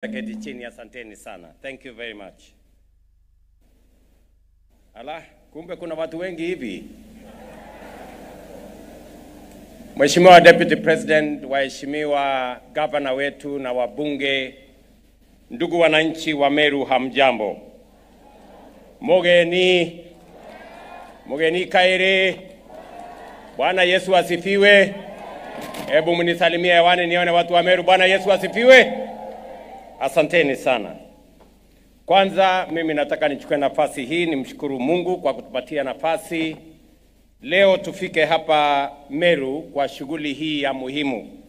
Keti chini, asanteni sana. Thank you very much. Ala, kumbe kuna watu wengi hivi. Mheshimiwa Deputy President, waheshimiwa governor wetu na wabunge, ndugu wananchi wa Meru, hamjambo. Mogeni kaire. Bwana Yesu asifiwe. Hebu mnisalimie hewani nione watu wa Meru. Bwana Yesu asifiwe. Asanteni sana. Kwanza mimi nataka nichukue nafasi hii nimshukuru Mungu kwa kutupatia nafasi leo tufike hapa Meru kwa shughuli hii ya muhimu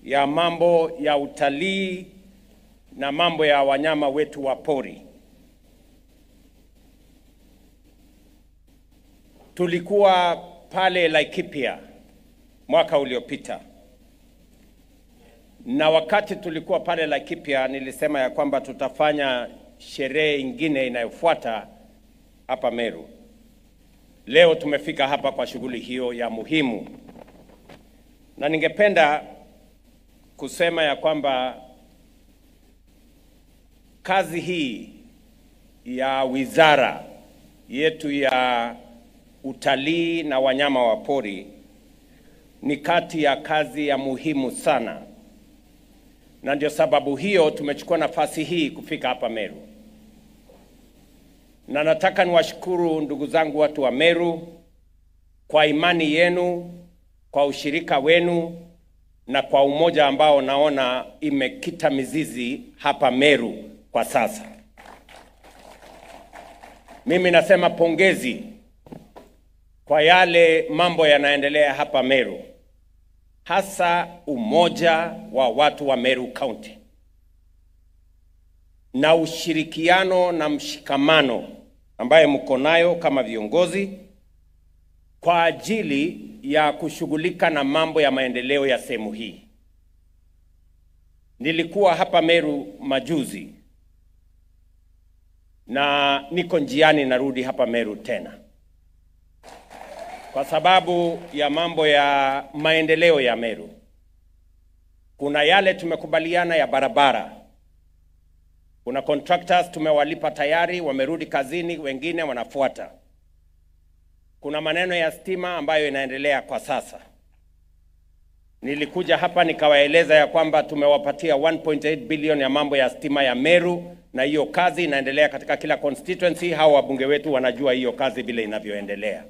ya mambo ya utalii na mambo ya wanyama wetu wa pori. Tulikuwa pale Laikipia mwaka uliopita. Na wakati tulikuwa pale Laikipia nilisema ya kwamba tutafanya sherehe ingine inayofuata hapa Meru. Leo tumefika hapa kwa shughuli hiyo ya muhimu. Na ningependa kusema ya kwamba kazi hii ya wizara yetu ya utalii na wanyama wa pori ni kati ya kazi ya muhimu sana. Na ndio sababu hiyo tumechukua nafasi hii kufika hapa Meru. Na nataka niwashukuru ndugu zangu watu wa Meru kwa imani yenu, kwa ushirika wenu na kwa umoja ambao naona imekita mizizi hapa Meru kwa sasa. Mimi nasema pongezi kwa yale mambo yanaendelea hapa Meru. Hasa umoja wa watu wa Meru County na ushirikiano na mshikamano ambaye mko nayo kama viongozi kwa ajili ya kushughulika na mambo ya maendeleo ya sehemu hii. Nilikuwa hapa Meru majuzi na niko njiani narudi hapa Meru tena, kwa sababu ya mambo ya maendeleo ya Meru. Kuna yale tumekubaliana ya barabara. Kuna contractors tumewalipa tayari, wamerudi kazini, wengine wanafuata. Kuna maneno ya stima ambayo inaendelea kwa sasa. Nilikuja hapa nikawaeleza ya kwamba tumewapatia 1.8 billion ya mambo ya stima ya Meru, na hiyo kazi inaendelea katika kila constituency. Hao wabunge wetu wanajua hiyo kazi vile inavyoendelea.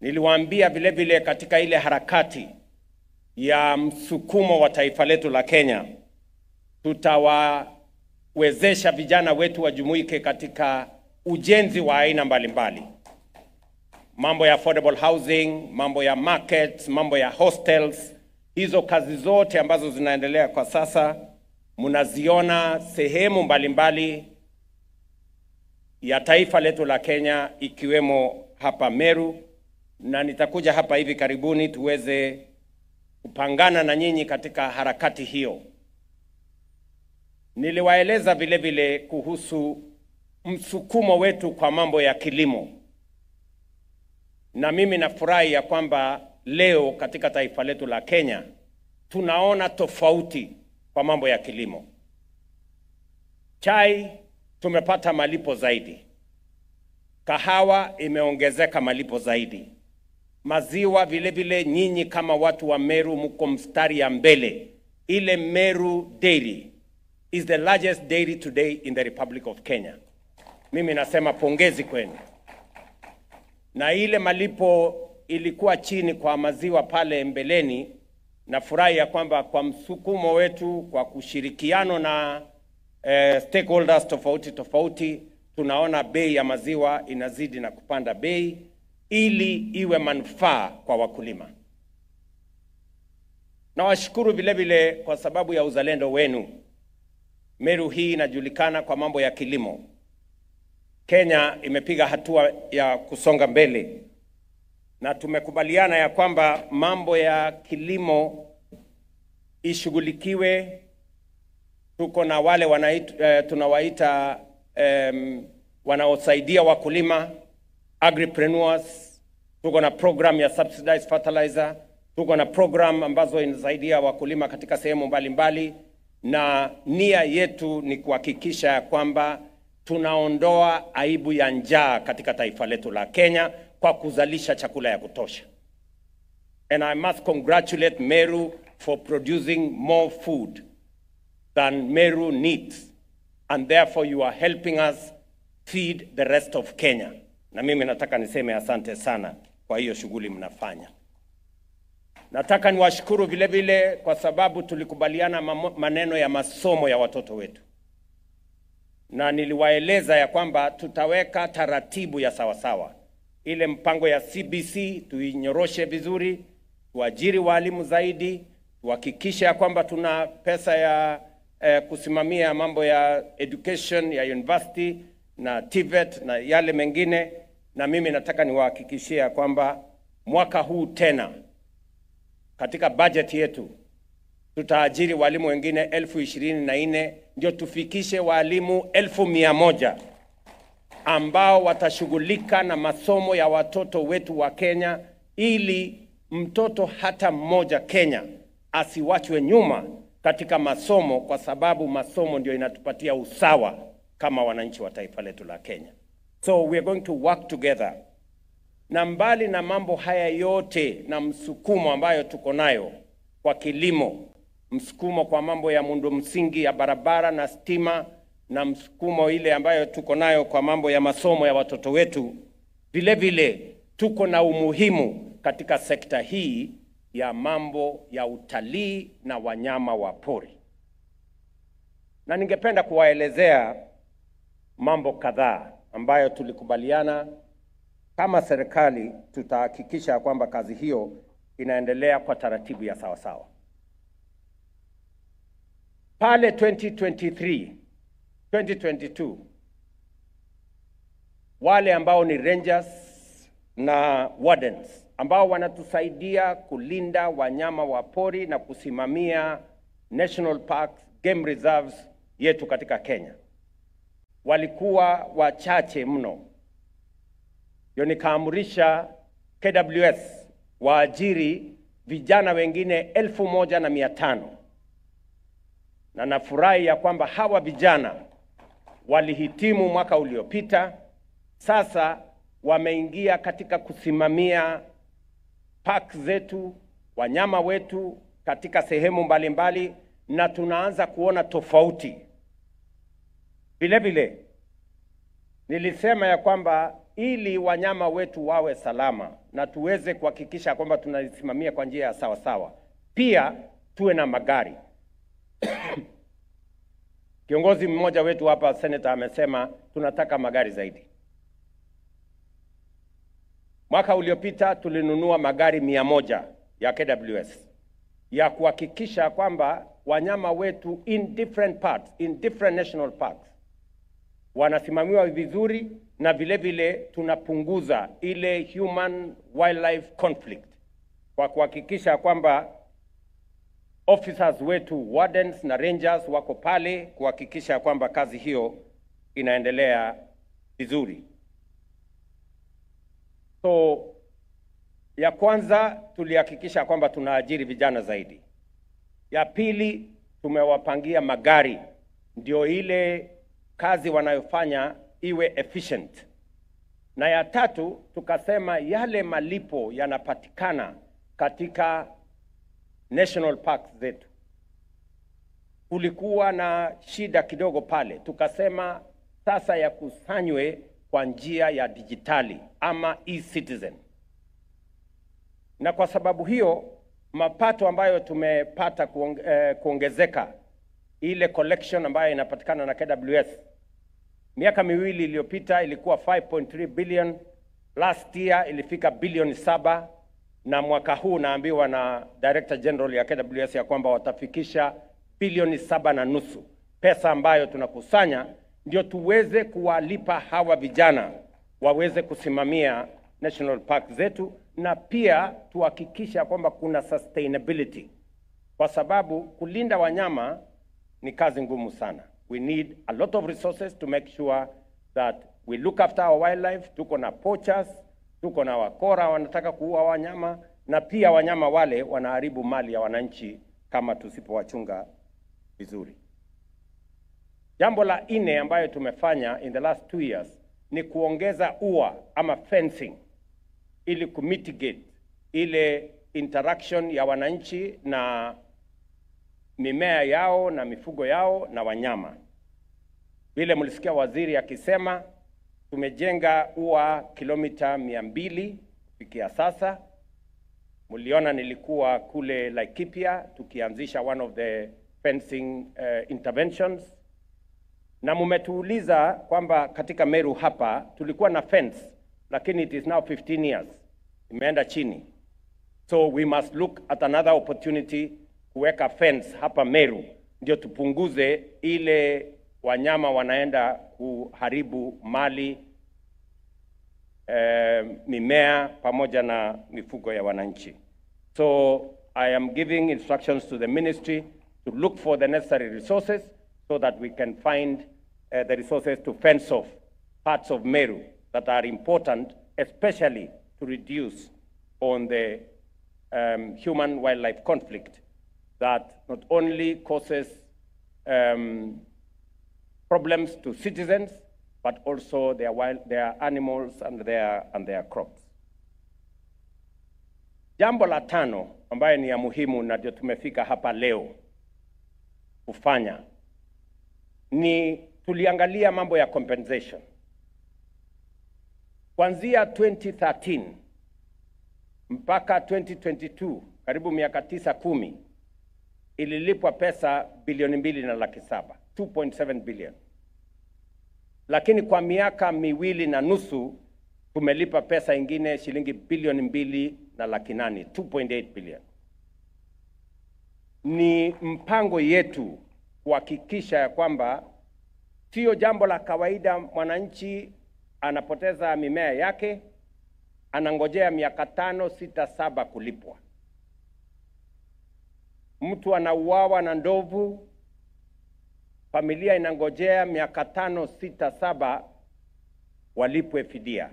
Niliwaambia vile vile katika ile harakati ya msukumo wa taifa letu la Kenya, tutawawezesha vijana wetu wajumuike katika ujenzi wa aina mbalimbali. Mambo ya affordable housing, mambo ya markets, mambo ya hostels, hizo kazi zote ambazo zinaendelea kwa sasa, mnaziona sehemu mbalimbali ya taifa letu la Kenya ikiwemo hapa Meru. Na nitakuja hapa hivi karibuni tuweze kupangana na nyinyi katika harakati hiyo. Niliwaeleza vile vile kuhusu msukumo wetu kwa mambo ya kilimo. Na mimi nafurahi ya kwamba leo katika taifa letu la Kenya tunaona tofauti kwa mambo ya kilimo. Chai tumepata malipo zaidi. Kahawa imeongezeka malipo zaidi. Maziwa vile vile nyinyi kama watu wa Meru mko mstari ya mbele. Ile Meru Dairy is the largest dairy today in the Republic of Kenya. Mimi nasema pongezi kwenu. Na ile malipo ilikuwa chini kwa maziwa pale mbeleni, na furahi ya kwamba kwa msukumo wetu, kwa kushirikiano na stakeholders tofauti, tunaona bei ya maziwa inazidi na kupanda bei ili iwe manufaa kwa wakulima. Na washukuru vile vile kwa sababu ya uzalendo wenu. Meru hii inajulikana kwa mambo ya kilimo. Kenya imepiga hatua ya kusonga mbele. Na tumekubaliana ya kwamba mambo ya kilimo ishughulikiwe. Tuko na wale tunawaita wanaosaidia wakulima, agripreneurs. Tuko na program ya subsidized fertilizer. Tuko na program ambazo inasaidia wakulima katika sehemu mbalimbali. na nia yetu ni kuhakikisha kwamba tunaondoa aibu ya njaa katika taifa letu la Kenya kwa kuzalisha chakula ya kutosha. And I must congratulate Meru for producing more food than Meru needs. And therefore you are helping us feed the rest of Kenya. Na mimi nataka niseme asante sana kwa hiyo shughuli mnafanya. Nataka niwashukuru vile vile kwa sababu tulikubaliana maneno ya masomo ya watoto wetu. Na niliwaeleza ya kwamba tutaweka taratibu ya sawasawa. Ile mpango ya CBC tuinyoroshe vizuri, tuajiri walimu zaidi, tuhakikishe ya kwamba tuna pesa ya kusimamia mambo ya education ya university na TVET na yale mengine. Na mimi nataka niwahakikishie kwamba mwaka huu tena katika budget yetu tutaajiri walimu wengine 24,000 ndio tufikishe walimu 100,000 ambao watashughulika na masomo ya watoto wetu wa Kenya, ili mtoto hata mmoja Kenya asiwachwe nyuma katika masomo, kwa sababu masomo ndio inatupatia usawa kama wananchi wa taifa letu la Kenya. So we are going to work together. Na mbali na mambo haya yote na msukumo ambayo tuko nayo kwa kilimo, msukumo kwa mambo ya muundo msingi ya barabara na stima, na msukumo ile ambayo tuko nayo kwa mambo ya masomo ya watoto wetu, vile vile tuko na umuhimu katika sekta hii ya mambo ya utalii na wanyama wa pori. Na ningependa kuwaelezea mambo kadhaa ambayo tulikubaliana kama serikali tutahakikisha kwamba kazi hiyo inaendelea kwa taratibu ya sawa sawa. Pale 2022 wale ambao ni rangers na wardens ambao wanatusaidia kulinda wanyama wa pori na kusimamia national parks, game reserves yetu katika Kenya walikuwa wachache mno. Ndio nikaamurisha KWS waajiri vijana wengine 1,500. Na nafurahi ya kwamba hawa vijana walihitimu mwaka uliopita. Sasa wameingia katika kusimamia park zetu, wanyama wetu katika sehemu mbalimbali, na tunaanza kuona tofauti. Vile vile nilisema ya kwamba ili wanyama wetu wawe salama na tuweze kuhakikisha kwamba tunasimamia kwa njia ya sawa sawa, pia tuwe na magari. Kiongozi mmoja wetu hapa, senator, amesema tunataka magari zaidi. Mwaka uliopita tulinunua magari 100 ya KWS ya kuhakikisha kwamba wanyama wetu in different parts, in different national parks wanasimamiwa vizuri, na vile vile tunapunguza ile human wildlife conflict kwa kuhakikisha kwamba officers wetu, wardens na rangers wako pale kuhakikisha kwamba kazi hiyo inaendelea vizuri. So ya kwanza tulihakikisha kwamba tunaajiri vijana zaidi. Ya pili tumewapangia magari ndio ile kazi wanayofanya iwe efficient. Na ya tatu tukasema yale malipo yanapatikana katika national parks zetu. Kulikuwa na shida kidogo pale. Tukasema sasa yakusanywe kwa njia ya dijitali ama e-citizen. Na kwa sababu hiyo mapato ambayo tumepata kuongezeka, ile collection ambayo inapatikana na KWS, miaka miwili iliyopita ilikuwa 5.3 billion, last year ilifika bilioni 7, na mwaka huu naambiwa na Director General ya KWS ya kwamba watafikisha bilioni 7.5, pesa ambayo tunakusanya ndio tuweze kuwalipa hawa vijana waweze kusimamia national park zetu, na pia tuhakikisha kwamba kuna sustainability, kwa sababu kulinda wanyama ni kazi ngumu sana. We need a lot of resources to make sure that we look after our wildlife. Tuko na poachers, tuko na wakora wanataka kuua wanyama, na pia wanyama wale wanaharibu mali ya wananchi kama tusipowachunga vizuri. Jambo la nne ambayo tumefanya in the last 2 years ni kuongeza ua ama fencing ili kumitigate ile interaction ya wananchi na mimea yao na mifugo yao na wanyama. Vile mlisikia waziri akisema tumejenga ua kilomita 200 kufikia sasa. Mliona nilikuwa kule Laikipia tukianzisha one of the fencing interventions. Na mumetuuliza kwamba katika Meru hapa tulikuwa na fence, lakini it is now 15 years. Imeenda chini. So we must look at another opportunity kuweka fence hapa Meru, ndio tupunguze ile wanyama wanaenda kuharibu mali, mimea pamoja na mifugo ya wananchi. So I am giving instructions to the ministry to look for the necessary resources so that we can find the resources to fence off parts of Meru that are important, especially to reduce on the human-wildlife conflict that not only causes problems to citizens, but also their animals and their crops. Jambo la tano ambayo ni ya muhimu na ndio tumefika hapa leo kufanya ni tuliangalia mambo ya compensation. Kuanzia 2013 mpaka 2022, karibu miaka 9-10, ililipwa pesa bilioni 2.7, 2.7 billion. Lakini kwa miaka 2.5 tumelipa pesa ingine shilingi bilioni 2.8, 2.8 billion. Ni mpango yetu kuhakikisha ya kwamba sio jambo la kawaida mwananchi anapoteza mimea yake, anangojea miaka 5, 6, 7 kulipwa. Mtu anauawa na ndovu, familia inangojea miaka 5, 6, 7 walipwe fidia.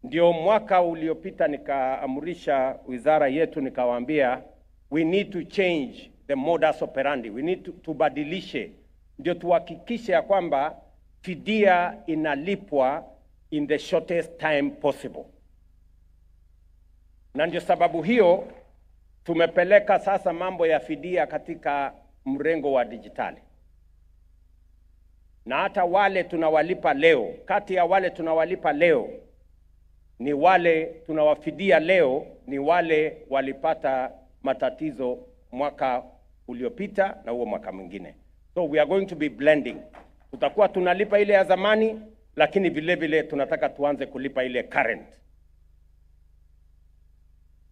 Ndio mwaka uliopita nikaamurisha wizara yetu nikawaambia we need to change the modus operandi. We need to badilishe ndio tuhakikishe ya kwamba fidia inalipwa in the shortest time possible. Na ndio sababu hiyo tumepeleka sasa mambo ya fidia katika mrengo wa dijitali. Na hata wale tunawalipa leo, kati ya wale tunawalipa leo ni wale tunawafidia leo ni wale walipata matatizo mwaka uliopita na huo mwaka mwingine. So we are going to be blending. Tutakuwa tunalipa ile ya zamani, lakini vile vile tunataka tuanze kulipa ile current.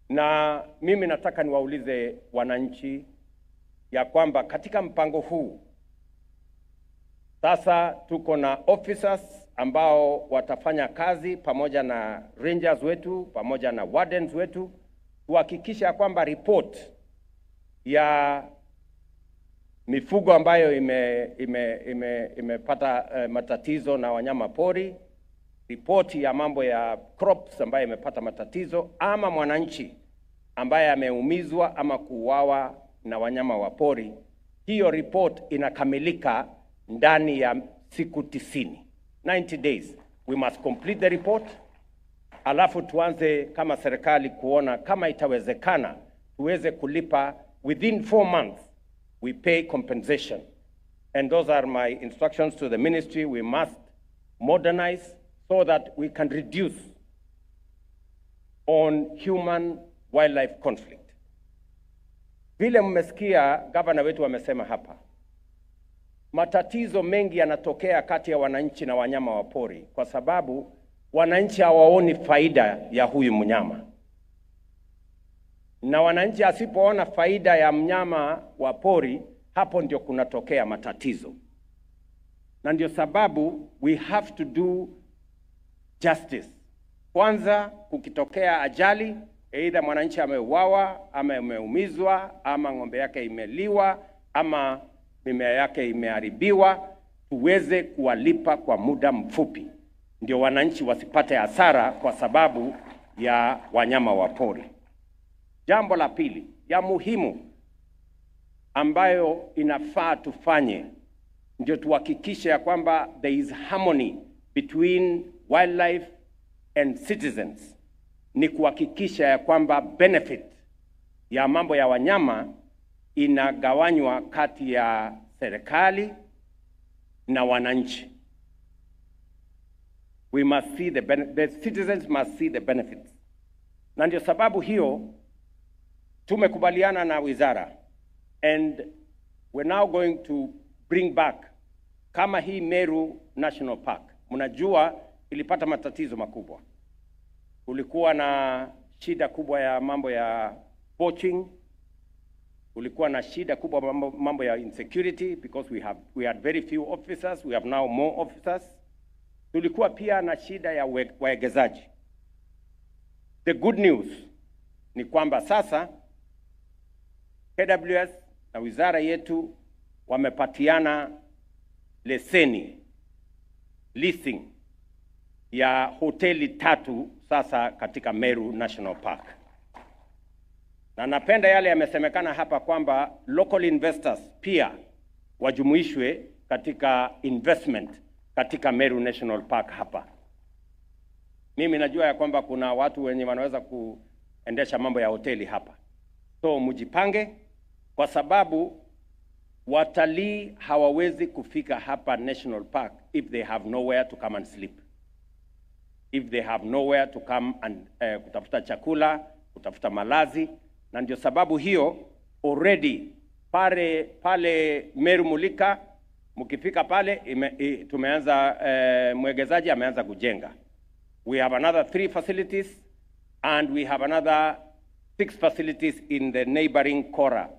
Na mimi nataka niwaulize wananchi ya kwamba katika mpango huu sasa tuko na officers ambao watafanya kazi pamoja na rangers wetu, pamoja na wardens wetu, kuhakikisha kwamba report ya mifugo ambayo imepata matatizo na wanyama pori, ripoti ya mambo ya crops ambayo imepata matatizo, ama mwananchi ambaye ameumizwa ama kuuawa na wanyama wa pori, hiyo report inakamilika ndani ya siku 90, 90 days. We must complete the report. Alafu tuanze kama serikali kuona kama itawezekana tuweze kulipa within 4 months. We pay compensation. And those are my instructions to the ministry. We must modernize so that we can reduce on human-wildlife conflict. Vile mmesikia gavana wetu amesema hapa, matatizo mengi yanatokea kati ya wananchi na wanyama wa pori kwa sababu wananchi hawaoni faida ya huyu mnyama. Na wananchi asipoona faida ya mnyama wa pori, hapo ndio kunatokea matatizo. Na ndio sababu we have to do justice. Kwanza kukitokea ajali, either mwananchi ameuawa, ama ameumizwa, ama ng'ombe yake imeliwa, ama mimea yake imeharibiwa, tuweze kuwalipa kwa muda mfupi. Ndio wananchi wasipate hasara kwa sababu ya wanyama wa pori. Jambo la pili ya muhimu ambayo inafaa tufanye ndio tuhakikishe ya kwamba there is harmony between wildlife and citizens, ni kuhakikisha ya kwamba benefit ya mambo ya wanyama inagawanywa kati ya serikali na wananchi. We must see the citizens must see the benefits. Na ndio sababu hiyo tumekubaliana na wizara, and we're now going to bring back kama hii Meru National Park. Mnajua ilipata matatizo makubwa. Kulikuwa na shida kubwa ya mambo ya poaching. Kulikuwa na shida kubwa mambo ya insecurity because we had very few officers. We have now more officers. Tulikuwa pia na shida ya waegezaji. The good news ni kwamba sasa KWS na wizara yetu wamepatiana leseni, leasing ya hoteli 3 sasa katika Meru National Park. Na napenda yale yamesemekana hapa kwamba local investors pia wajumuishwe katika investment katika Meru National Park hapa. Mimi najua ya kwamba kuna watu wenye wanaweza kuendesha mambo ya hoteli hapa. So mjipange, kwa sababu watalii hawawezi kufika hapa National Park if they have nowhere to come and sleep. If they have nowhere to come and kutafuta chakula, kutafuta malazi. Na ndio sababu hiyo already pale Meru Mulika, mkifika pale tumeanza mwegezaji ameanza kujenga. We have another 3 facilities and we have another 6 facilities in the neighboring Kora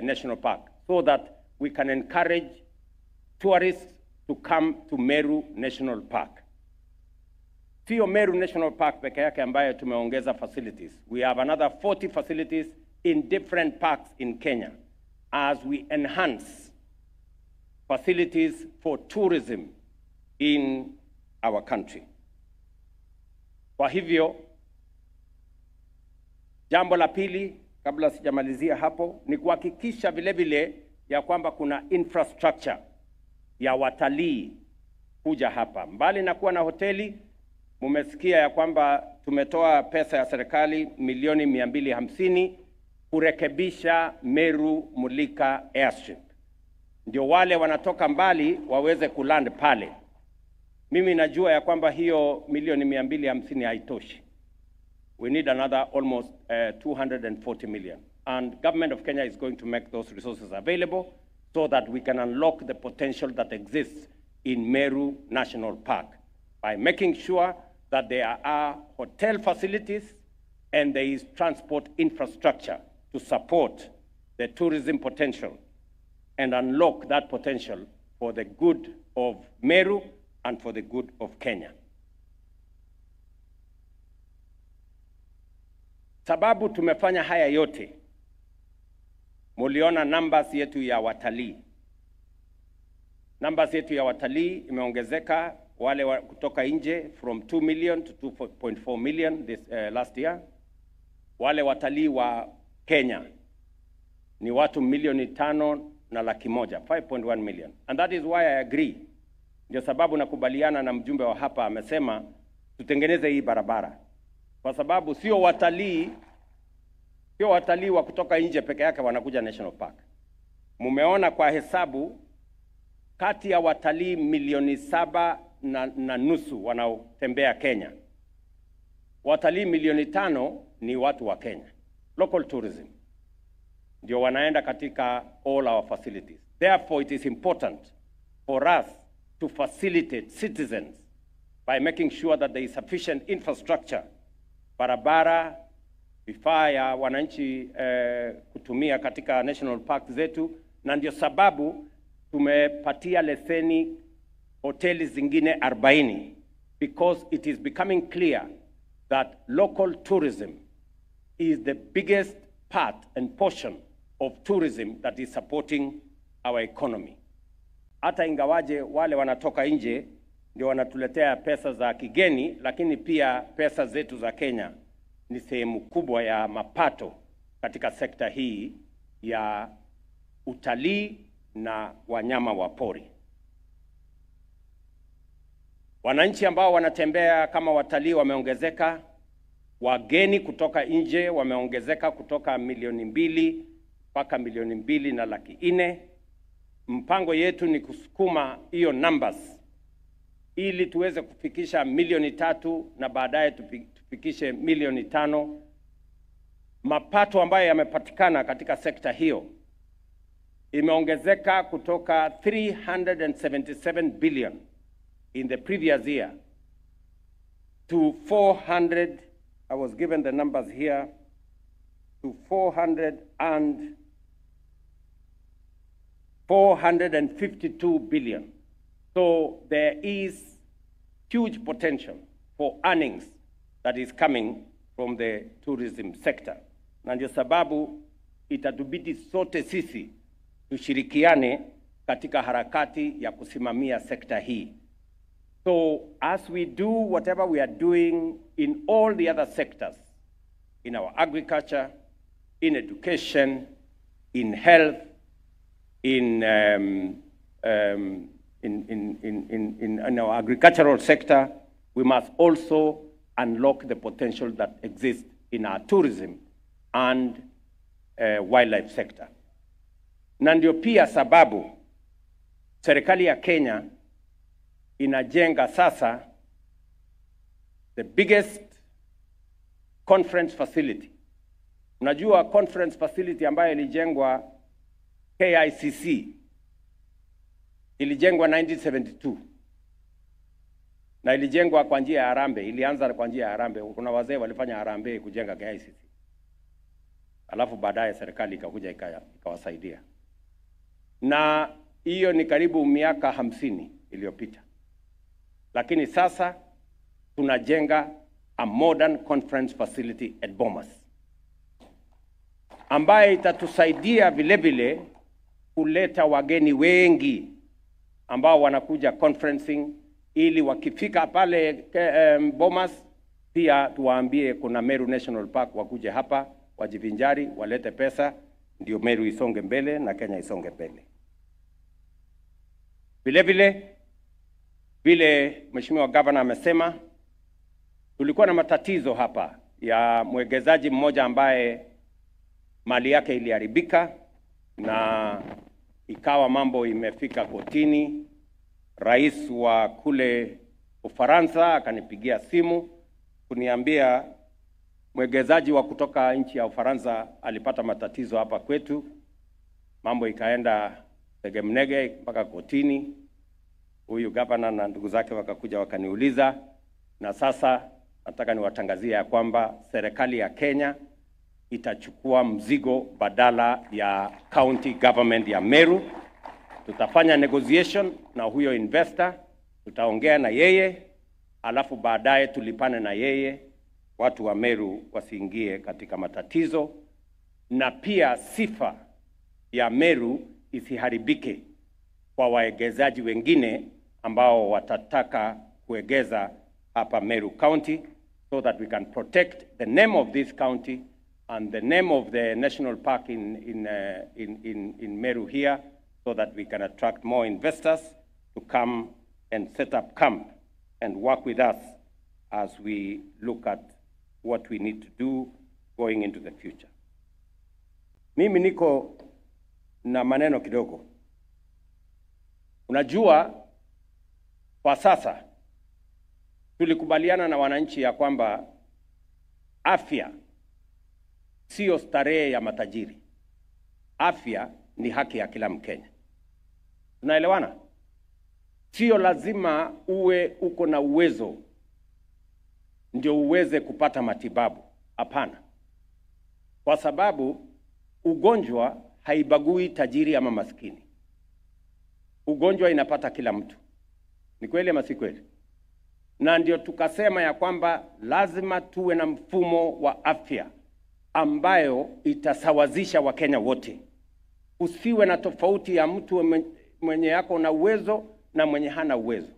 National Park, so that we can encourage tourists to come to Meru National Park. Sio Meru National Park peke yake ambayo tumeongeza facilities. We have another 40 facilities in different parks in Kenya as we enhance facilities for tourism in our country. Kwa hivyo, jambo la pili kabla sijamalizia hapo ni kuhakikisha vile vile ya kwamba kuna infrastructure ya watalii kuja hapa. Mbali na kuwa na hoteli, mumesikia ya kwamba tumetoa pesa ya serikali milioni 250 kurekebisha Meru Mulika Airstrip. Ndio wale wanatoka mbali waweze kuland pale. Mimi najua ya kwamba hiyo milioni 250 haitoshi. We need another almost 240 million. And government of Kenya is going to make those resources available so that we can unlock the potential that exists in Meru National Park by making sure that there are hotel facilities and there is transport infrastructure to support the tourism potential and unlock that potential for the good of Meru and for the good of Kenya. Sababu tumefanya haya yote, muliona numbers yetu ya watalii. Numbers yetu ya watalii imeongezeka, wale kutoka nje from 2 million to 2.4 million this last year. Wale watalii wa Kenya ni watu 5.1 million, 5.1 million. And that is why I agree. Ndio sababu nakubaliana na mjumbe wa hapa amesema tutengeneze hii barabara. Kwa sababu sio watalii wa kutoka nje peke yake wanakuja National Park. Mumeona kwa hesabu kati ya watalii 7.5 million wanaotembea Kenya, watalii 5 million ni watu wa Kenya. Local tourism ndio wanaenda katika all our facilities. Therefore, it is important for us to facilitate citizens by making sure that there is sufficient infrastructure, barabara, vifaa ya wananchi kutumia katika national park zetu. Na ndio sababu tumepatia leseni hoteli zingine 40, because it is becoming clear that local tourism is the biggest part and portion of tourism that is supporting our economy. Hata ingawaje wale wanatoka nje ndio wanatuletea pesa za kigeni, lakini pia pesa zetu za Kenya ni sehemu kubwa ya mapato katika sekta hii ya utalii na wanyama wa pori. Wananchi ambao wanatembea kama watalii wameongezeka, wageni kutoka nje wameongezeka kutoka 2,000,000 mpaka 2,250,000. Mpango yetu ni kusukuma hiyo numbers ili tuweze kufikisha 3,000,000 na baadaye tufikishe 5,000,000. Mapato ambayo yamepatikana katika sekta hiyo imeongezeka kutoka 377 billion in the previous year to 400, I was given the numbers here, to 452 billion. So there is huge potential for earnings that is coming from the tourism sector. Na ndio sababu itatubidi sote sisi tushirikiane katika harakati ya kusimamia sekta hii. So as we do whatever we are doing in all the other sectors, in our agriculture, in education, in health, in our agricultural sector, we must also unlock the potential that exists in our tourism and wildlife sector. Na ndio pia sababu serikali ya Kenya inajenga sasa the biggest conference facility. Unajua conference facility ambayo ilijengwa KICC ilijengwa 1972 na ilijengwa kwa njia ya harambee. Ilianza kwa njia ya harambee. Kuna wazee walifanya harambee kujenga KICC, alafu baadaye serikali ikakuja ikawasaidia, na hiyo ni karibu miaka 50 iliyopita. Lakini sasa tunajenga a modern conference facility at Bomas ambaye itatusaidia vile vile kuleta wageni wengi ambao wanakuja conferencing, ili wakifika pale Bomas pia tuwaambie kuna Meru National Park, wakuje hapa wajivinjari, walete pesa, ndio Meru isonge mbele na Kenya isonge mbele. Vile Mheshimiwa Governor amesema, tulikuwa na matatizo hapa ya mwekezaji mmoja ambaye mali yake iliharibika na ikawa mambo imefika kotini. Rais wa kule Ufaransa akanipigia simu kuniambia mwekezaji wa kutoka nchi ya Ufaransa alipata matatizo hapa kwetu. Mambo ikaenda tegemnege mpaka kotini. Huyu governor na ndugu zake wakakuja wakaniuliza, na sasa nataka niwatangazie ya kwamba serikali ya Kenya itachukua mzigo badala ya county government ya Meru. Tutafanya negotiation na huyo investor, tutaongea na yeye, alafu baadaye tulipane na yeye, watu wa Meru wasiingie katika matatizo, na pia sifa ya Meru isiharibike kwa waegezaji wengine ambao watataka kuegeza hapa Meru County, so that we can protect the name of this county and the name of the national park in Meru here, so that we can attract more investors to come and set up camp and work with us as we look at what we need to do going into the future. Mimi niko na maneno kidogo. Unajua, kwa sasa tulikubaliana na wananchi ya kwamba afya sio starehe ya matajiri. Afya ni haki ya kila Mkenya. Tunaelewana? Sio lazima uko na uwezo ndio uweze kupata matibabu. Hapana. Kwa sababu ugonjwa haibagui tajiri ama maskini. Ugonjwa inapata kila mtu. Ni kweli ama si kweli? Na ndio tukasema ya kwamba lazima tuwe na mfumo wa afya ambayo itasawazisha Wakenya wote. Usiwe na tofauti ya mtu mwenye yako na uwezo na mwenye hana uwezo.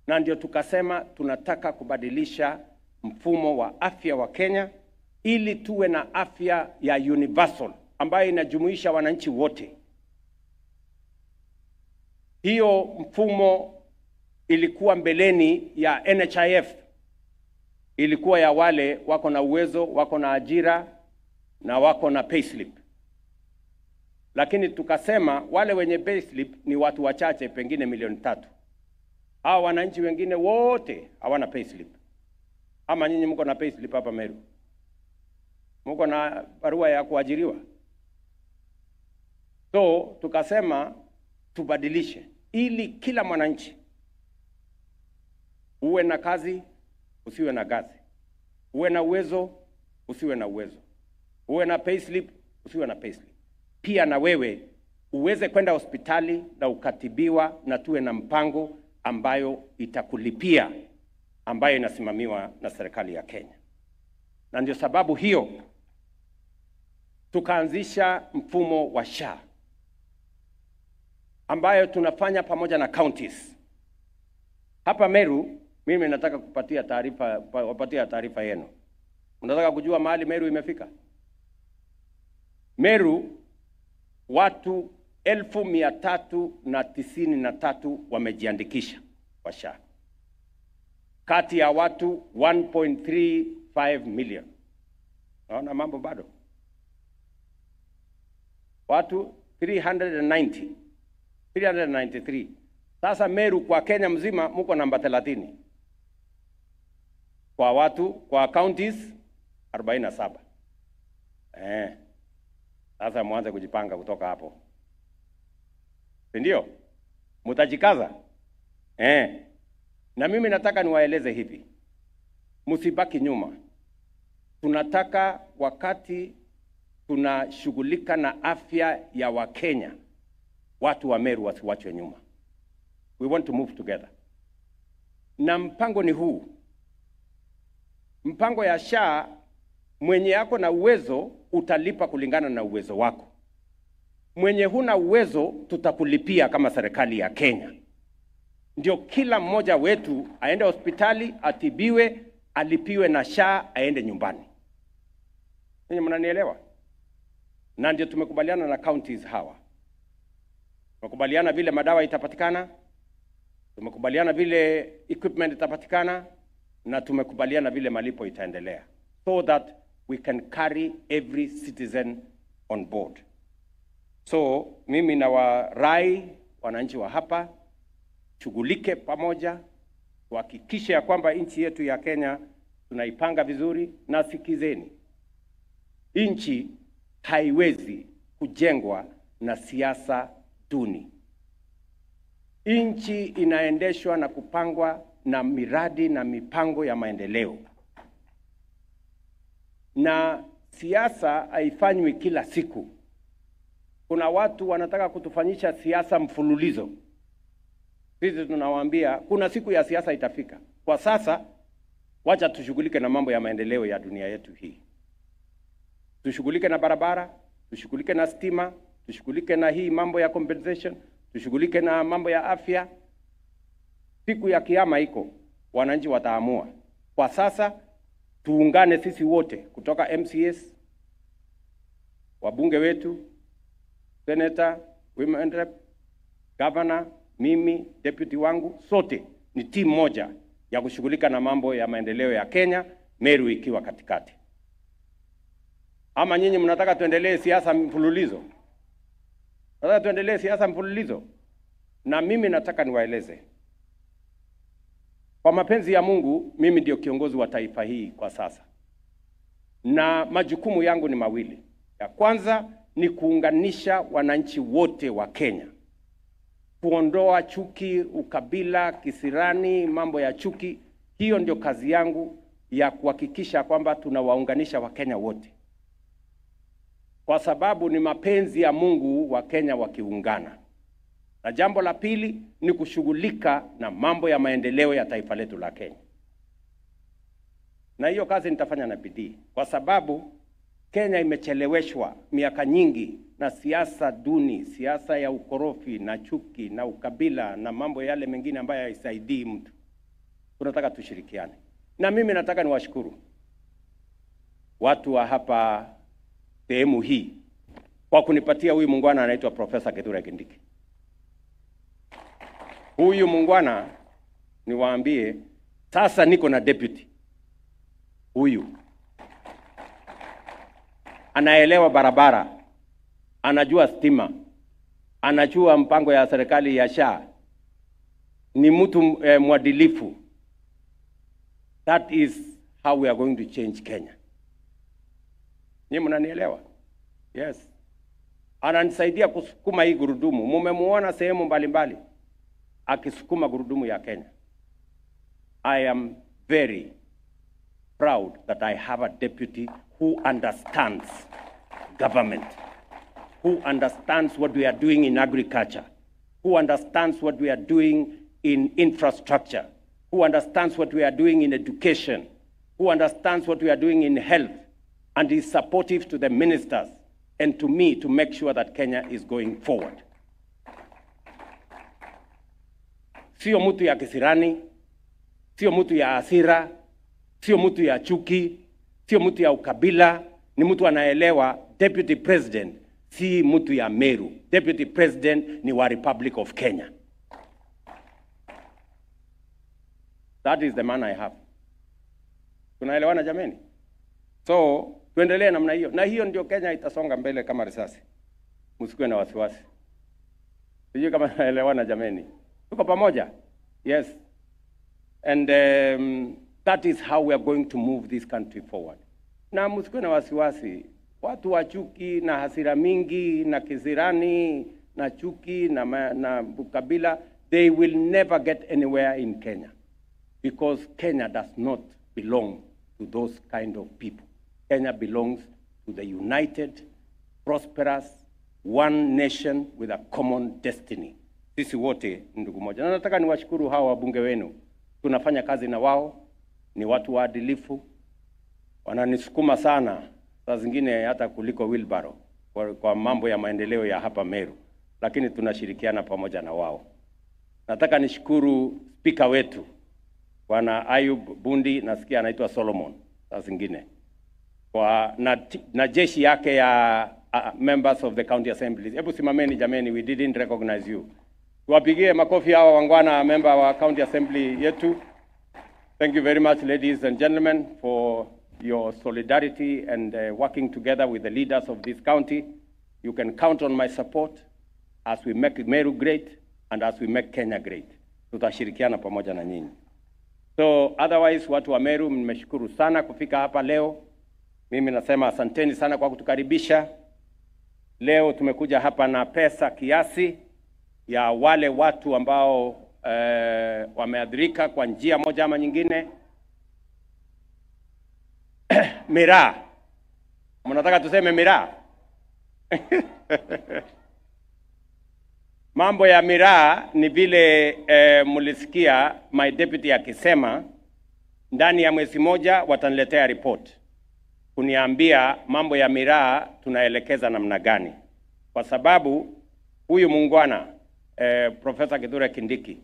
Na ndio tukasema tunataka kubadilisha mfumo wa afya wa Kenya ili tuwe na afya ya universal ambayo inajumuisha wananchi wote, Hiyo mfumo ilikuwa mbeleni ya NHIF, ilikuwa ya wale wako na uwezo, wako na ajira na wako na payslip. Lakini tukasema wale wenye payslip ni watu wachache, pengine 3,000,000. Hao wananchi wengine wote hawana payslip. Ama nyinyi mko na payslip hapa Meru? Mko na barua ya kuajiriwa? So tukasema tubadilishe ili kila mwananchi, uwe na kazi, usiwe na kazi, uwe na uwezo, usiwe na uwezo, uwe na payslip, usiwe na payslip, pia na wewe uweze kwenda hospitali na ukatibiwa, na tuwe na mpango ambayo itakulipia, ambayo inasimamiwa na serikali ya Kenya. Na ndio sababu hiyo tukaanzisha mfumo wa SHA ambayo tunafanya pamoja na counties. Hapa Meru, mimi nataka kupatia taarifa yenu. Unataka kujua mahali Meru imefika? Meru watu 1,393 wamejiandikisha kwa SHA, kati ya watu 1.35 million. Naona mambo bado. Watu 393. Sasa Meru kwa Kenya mzima muko namba 30. Kwa watu, kwa counties 47. Sasa mwanze kujipanga kutoka hapo. Ndio? Mutajikaza? Na mimi nataka niwaeleze hivi. Msibaki nyuma. Tunataka wakati tunashughulika na afya ya Wakenya, watu wa Meru wasiwachwe nyuma. We want to move together. Na mpango ni huu. Mpango ya SHA, mwenye yako na uwezo utalipa kulingana na uwezo wako. Mwenye huna uwezo tutakulipia kama serikali ya Kenya. Ndio kila mmoja wetu aende hospitali, atibiwe, alipiwe na SHA, aende nyumbani. Ninyi mnanielewa? Na ndio tumekubaliana na counties hawa. Tumekubaliana vile madawa itapatikana, tumekubaliana vile equipment itapatikana, na tumekubaliana vile malipo itaendelea, so that we can carry every citizen on board. So mimi na warai wananchi wa hapa, shughulike pamoja, tuhakikishe ya kwamba nchi yetu ya Kenya tunaipanga vizuri. Na sikizeni, nchi haiwezi kujengwa na siasa duni. Nchi inaendeshwa na kupangwa na miradi na mipango ya maendeleo. Na siasa haifanywi kila siku. Kuna watu wanataka kutufanyisha siasa mfululizo. Sisi tunawaambia kuna siku ya siasa itafika. Kwa sasa wacha tushughulike na mambo ya maendeleo ya dunia yetu hii. Tushughulike na barabara, tushughulike na stima, tushughulike na hii mambo ya compensation, tushughulike na mambo ya afya. Siku ya kiyama iko, wananchi wataamua. Kwa sasa tuungane sisi wote kutoka MCS, wabunge wetu, senator, women rep, governor, mimi, deputy wangu, sote ni timu moja ya kushughulika na mambo ya maendeleo ya Kenya, Meru ikiwa katikati. Ama nyinyi mnataka tuendelee siasa mfululizo? Nataka tuendelee siasa mfululizo? Na mimi nataka niwaeleze, kwa mapenzi ya Mungu, mimi ndio kiongozi wa taifa hii kwa sasa. Na majukumu yangu ni mawili. Ya kwanza ni kuunganisha wananchi wote wa Kenya. Kuondoa chuki, ukabila, kisirani, mambo ya chuki. Hiyo ndio kazi yangu, ya kuhakikisha kwamba tunawaunganisha Wakenya wote. Kwa sababu ni mapenzi ya Mungu wa Kenya wakiungana. Na jambo la pili ni kushughulika na mambo ya maendeleo ya taifa letu la Kenya. Na hiyo kazi nitafanya na bidii, kwa sababu Kenya imecheleweshwa miaka nyingi na siasa duni, siasa ya ukorofi na chuki na ukabila na mambo yale mengine ambayo haisaidii mtu. Tunataka tushirikiane. Na mimi nataka niwashukuru watu wa hapa sehemu hii kwa kunipatia huyu muungwana anaitwa Profesa Kithure Kindiki. Huyu muungwana niwaambie, sasa niko na deputy. Huyu anaelewa barabara, anajua stima, anajua mpango ya serikali ya SHA, ni mtu mwadilifu. That is how we are going to change Kenya. Nyinyi mnanielewa? Yes. Ananisaidia kusukuma hii gurudumu. Mumemuona sehemu mbalimbali akisukuma gurudumu ya Kenya. I am very proud that I have a deputy who understands government, who understands what we are doing in agriculture, who understands what we are doing in infrastructure, who understands what we are doing in education, who understands what we are doing in health, and is supportive to the ministers and to me to make sure that Kenya is going forward. Sio mtu ya kisirani, sio mtu ya hasira, sio mtu ya chuki, sio mtu ya ukabila, ni mtu anaelewa deputy president si mtu ya Meru. Deputy president ni wa Republic of Kenya. That is the man I have. Tunaelewana jameni? So, tuendelee namna hiyo. Na hiyo ndio Kenya itasonga mbele kama risasi. Msikuwe na wasiwasi. Sijui kama tunaelewana jameni. Tuko pamoja? Yes. And that is how we are going to move this country forward. Na msikuwe na wasiwasi. Watu wa chuki na hasira mingi na kizirani na chuki na ukabila, they will never get anywhere in Kenya. Because Kenya does not belong to those kind of people. Kenya belongs to the united, prosperous, one nation with a common destiny. Sisi wote ndugu moja. Na nataka niwashukuru hawa wabunge wenu. Tunafanya kazi na wao, ni watu waadilifu. Wananisukuma sana, saa zingine hata kuliko wheelbarrow kwa mambo ya maendeleo ya hapa Meru. Lakini tunashirikiana pamoja na wao. Nataka nishukuru speaker wetu, Bwana Ayub Bundi, nasikia anaitwa Solomon, saa zingine. Na jeshi yake ya members of the county assemblies. Hebu simameni jameni, we didn't recognize you. Tuwapigie makofi hawa wangwana member wa county assembly yetu. Thank you very much, ladies and gentlemen, for your solidarity and working together with the leaders of this county. You can count on my support as we make Meru great and as we make Kenya great. Tutashirikiana pamoja na nyinyi. So otherwise, watu wa Meru, mmeshukuru sana kufika hapa leo. Mimi nasema asanteni sana kwa kutukaribisha. Leo tumekuja hapa na pesa kiasi ya wale watu ambao wameadhirika kwa njia moja ama nyingine. Miraa. Mnataka tuseme miraa? Mambo ya miraa ni vile mulisikia my deputy akisema ndani ya mwezi moja wataniletea report kuniambia mambo ya miraa tunaelekeza namna gani. Kwa sababu huyu muungwana Professor Kithure Kindiki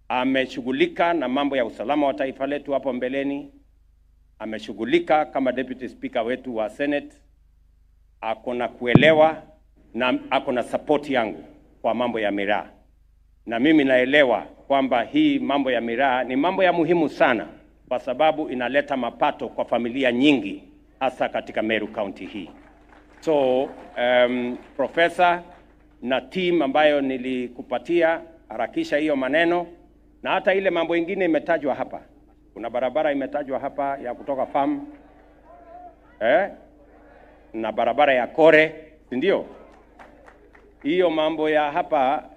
ameshughulika na mambo ya usalama wa taifa letu hapo mbeleni, ameshughulika kama deputy speaker wetu wa Senate, akona kuelewa na akona support yangu kwa mambo ya miraa. Na mimi naelewa kwamba hii mambo ya miraa ni mambo ya muhimu sana kwa sababu inaleta mapato kwa familia nyingi hasa katika Meru County hii. So professor na team ambayo nilikupatia, harakisha hiyo maneno, na hata ile mambo ingine imetajwa hapa. Kuna barabara imetajwa hapa ya kutoka farm na barabara ya Kore, ndio hiyo mambo ya hapa.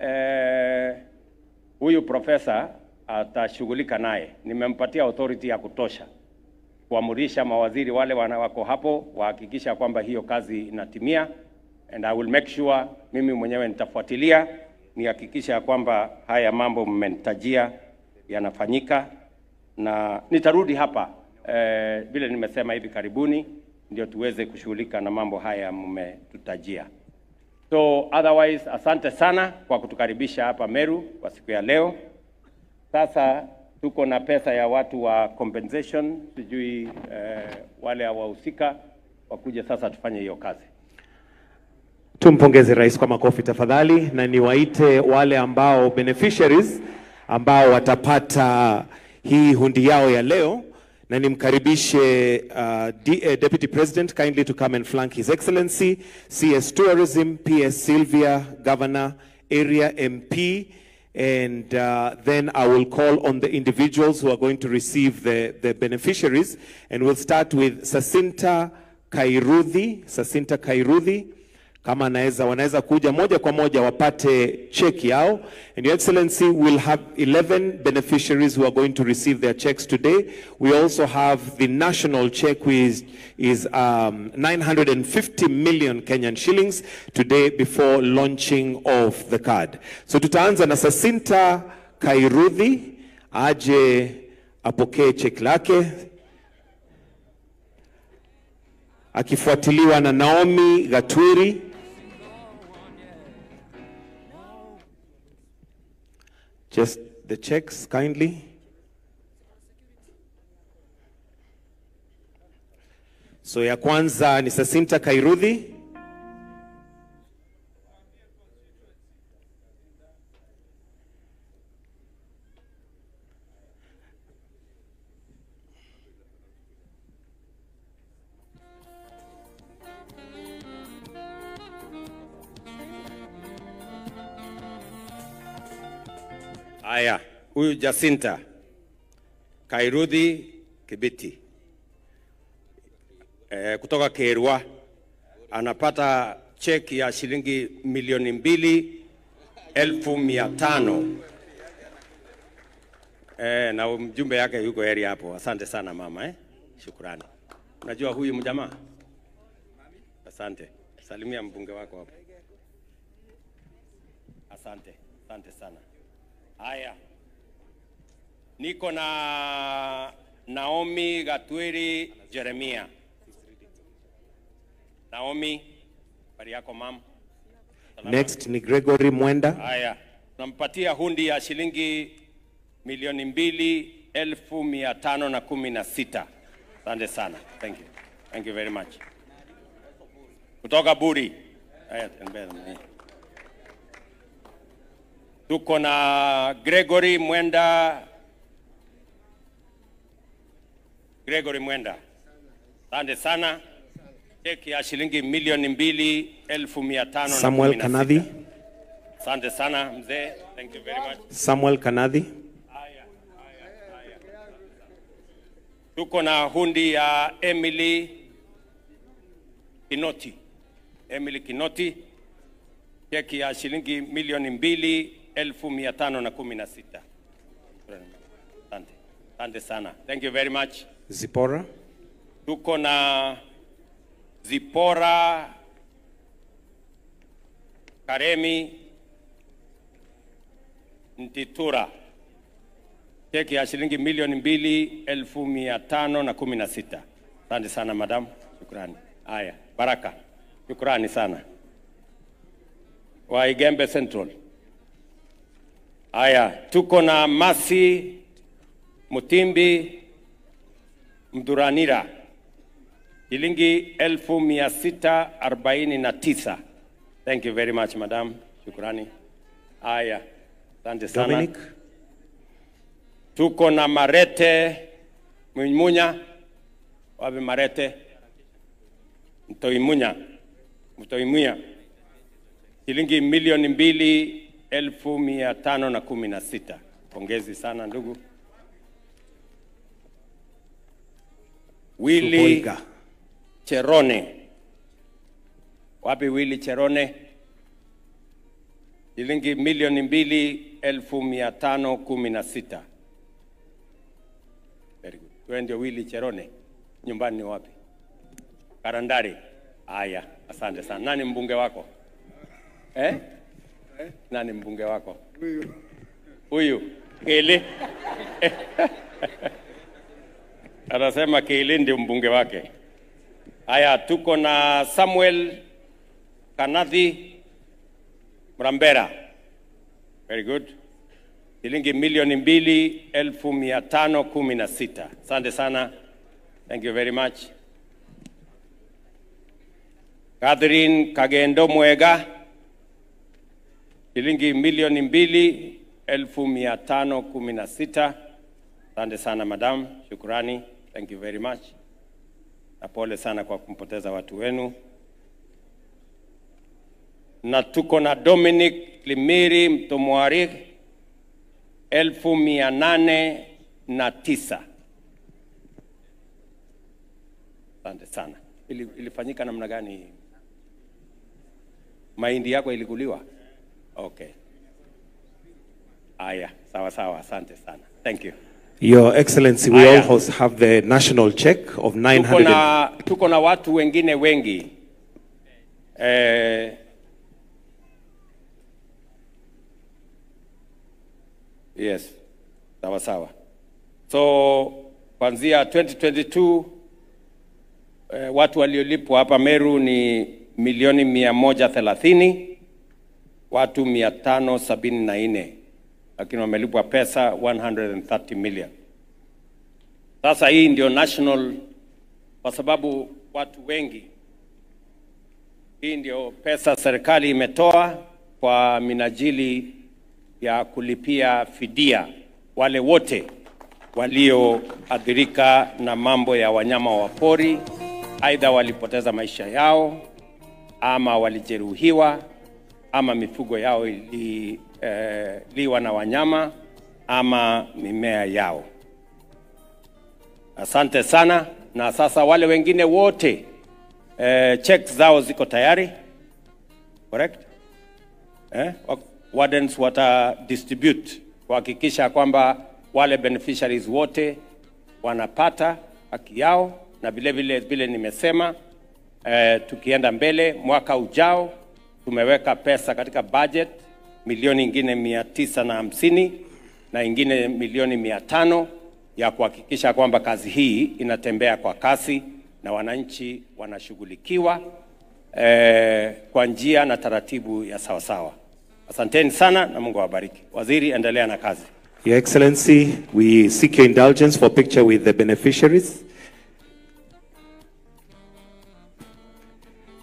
Huyu professor atashughulika naye. Nimempatia authority ya kutosha kuamurisha mawaziri wale wako hapo wahakikisha kwamba hiyo kazi inatimia, and I will make sure mimi mwenyewe nitafuatilia nihakikisha kwamba haya mambo mmenitajia yanafanyika, na nitarudi hapa vile nimesema hivi karibuni ndio tuweze kushughulika na mambo haya mmetutajia. So otherwise, asante sana kwa kutukaribisha hapa Meru kwa siku ya leo. Sasa tuko na pesa ya watu wa compensation, sijui wale hawahusika wakuje sasa tufanye hiyo kazi. Tumpongeze rais kwa makofi tafadhali, na niwaite wale ambao beneficiaries ambao watapata hii hundi yao ya leo, na nimkaribishe Deputy President kindly to come and flank His Excellency, CS Tourism, PS Sylvia, Governor, Area MP, and then I will call on the individuals who are going to receive the beneficiaries, and we'll start with Sacinta Kairuthi. Sacinta Kairuthi, kama wanaweza kuja moja kwa moja wapate cheki yao. And Your Excellency, will have 11 beneficiaries who are going to receive their checks today. We also have the national check, which is 950 million Kenyan shillings today before launching of the card. So tutaanza na Sacinta Kairuthi, aje apokee cheki lake, akifuatiliwa na Naomi Gatwiri. Just the checks kindly. So ya kwanza ni Sacinta Kairuthi. Aya, huyu Jacinta Kairuthi Kibiti kutoka Kerwa anapata cheki ya shilingi 2,500,000. Na mjumbe yake yuko area hapo. Asante sana mama Shukrani. Unajua huyu mjamaa? Asante. Salimia mbunge wako hapo. Asante. Asante sana. Haya, niko na Naomi Gatwiri Jeremia. Naomi, habari yako mama? Next ni Gregory Mwenda. Haya, nampatia hundi ya shilingi 2,516,000. Asante sana. Thank you. Thank you very much. Kutoka Buri. Haya, tembea. Tuko na Gregory Mwenda. Gregory Mwenda. Asante sana. Cheki ya shilingi 2,500,000. Samuel Kanadhi. Asante sana mzee. Thank you very much. Samuel Kanadhi. Haya. Tuko na hundi ya Emily Kinoti. Emily Kinoti. Cheki ya shilingi 2,516,000. Asante. Asante sana. Thank you very much. Zipora. Tuko na Zipora Karemi Ntitura. Cheki ya shilingi 2,516,000. Asante sana madam. Shukrani. Haya, Baraka. Shukrani sana. Wa Igembe Central. Haya, tuko na Masi Mutimbi Mduranira. Shilingi 1,649. Thank you very much madam. Shukrani. Haya, asante sana. Dominic. Tuko na Marete Mwimunya. Wapi Marete? Mtoimunya. Shilingi 2,2,516. Pongezi sana ndugu. Willy Cherone. Wapi Willy Cherone? Shilingi 2,516. Very good. Wewe ndio Willy Cherone. Nyumbani ni wapi? Karandari. Haya, asante sana. Nani mbunge wako? Nani mbunge wako? Huyu. Kele. Anasema Kele ndio mbunge wake. Haya, tuko na Samuel Kanadhi Mrambera. Very good. Shilingi 2,516,000. Asante sana. Thank you very much. Catherine Kagendo Mwega. Shilingi 2,000,000 1516. Asante sana madam, shukrani, thank you very much. Na pole sana kwa kumpoteza watu wenu. Na tuko na Dominic Limiri Mtomwari 1809. Asante sana. Ilifanyika namna gani? Mahindi yako ilikuliwa? Okay. Aya, sawa sawa, asante sana. Thank you. Your Excellency, we also have the national check of 900. Tuko na watu wengine wengi. Yes, sawa sawa. So, kuanzia 2022, watu waliolipwa hapa Meru ni milioni 130, watu 574, lakini wamelipwa pesa 130 million. Sasa hii ndio national, kwa sababu watu wengi, hii ndio pesa serikali imetoa kwa minajili ya kulipia fidia wale wote walioathirika na mambo ya wanyama wa pori, aidha walipoteza maisha yao, ama walijeruhiwa, ama mifugo yao iliwa na wanyama, ama mimea yao. Asante sana. Na sasa wale wengine wote checks zao ziko tayari, correct? Wardens wata distribute kuhakikisha kwamba wale beneficiaries wote wanapata haki yao. Na vile nimesema, tukienda mbele mwaka ujao tumeweka pesa katika budget milioni ingine 950 na ingine milioni 500 ya kuhakikisha kwamba kazi hii inatembea kwa kasi na wananchi wanashughulikiwa kwa njia na taratibu ya sawa sawa. Asanteni sana na Mungu awabariki. Waziri, endelea na kazi. Your Excellency, we seek your indulgence for a picture with the beneficiaries.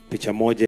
Picha moja.